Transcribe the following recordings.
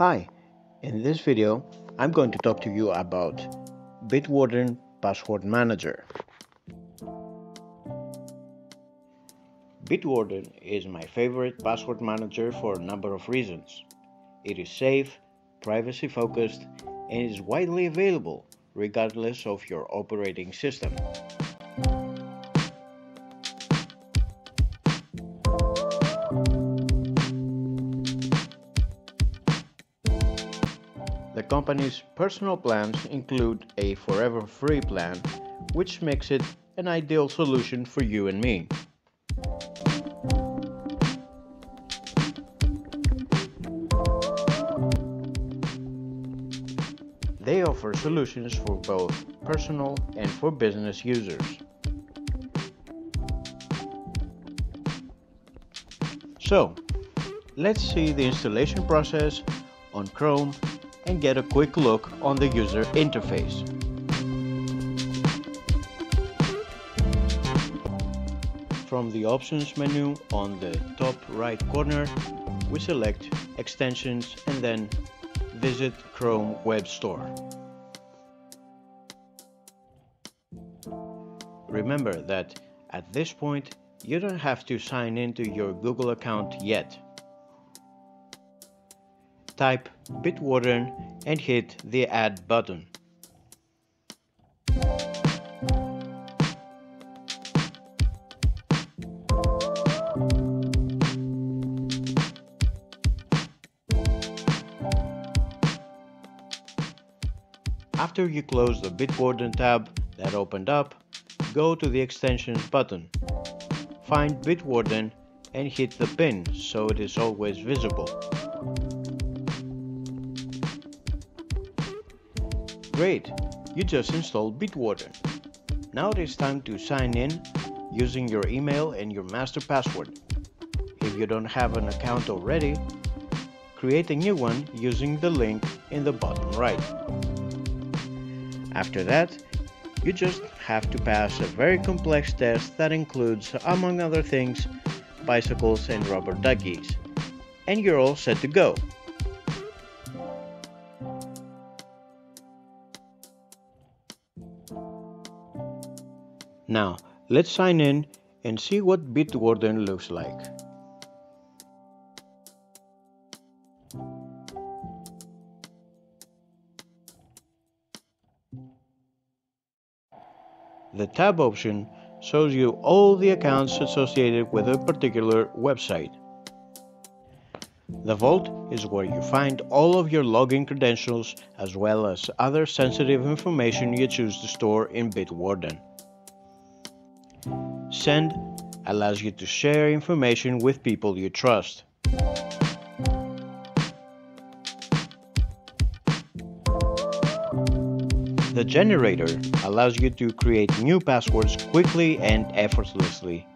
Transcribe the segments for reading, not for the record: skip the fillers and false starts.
Hi, in this video I'm going to talk to you about Bitwarden Password Manager. Bitwarden is my favorite password manager for a number of reasons. It is safe, privacy focused, and is widely available regardless of your operating system. The company's personal plans include a forever free plan, which makes it an ideal solution for you and me. They offer solutions for both personal and for business users. So, let's see the installation process on Chrome and get a quick look on the user interface. From the options menu on the top right corner, we select Extensions and then Visit Chrome Web Store. Remember that at this point, you don't have to sign into your Google account yet. Type Bitwarden and hit the Add button. After you close the Bitwarden tab that opened up, go to the Extensions button. Find Bitwarden and hit the pin so it is always visible. Great! You just installed Bitwarden. Now it is time to sign in using your email and your master password. If you don't have an account already, create a new one using the link in the bottom right. After that, you just have to pass a very complex test that includes, among other things, bicycles and rubber duckies. And you're all set to go. Now, let's sign in and see what Bitwarden looks like. The tab option shows you all the accounts associated with a particular website. The Vault is where you find all of your login credentials as well as other sensitive information you choose to store in Bitwarden. Send allows you to share information with people you trust. The Generator allows you to create new passwords quickly and effortlessly.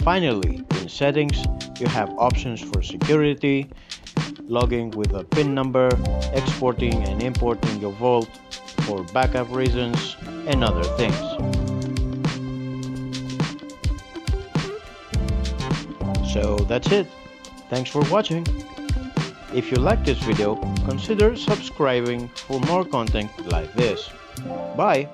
Finally, in Settings, you have options for security, logging with a PIN number, exporting and importing your Vault for backup reasons, and other things. So that's it. Thanks for watching. If you like this video, consider subscribing for more content like this. Bye!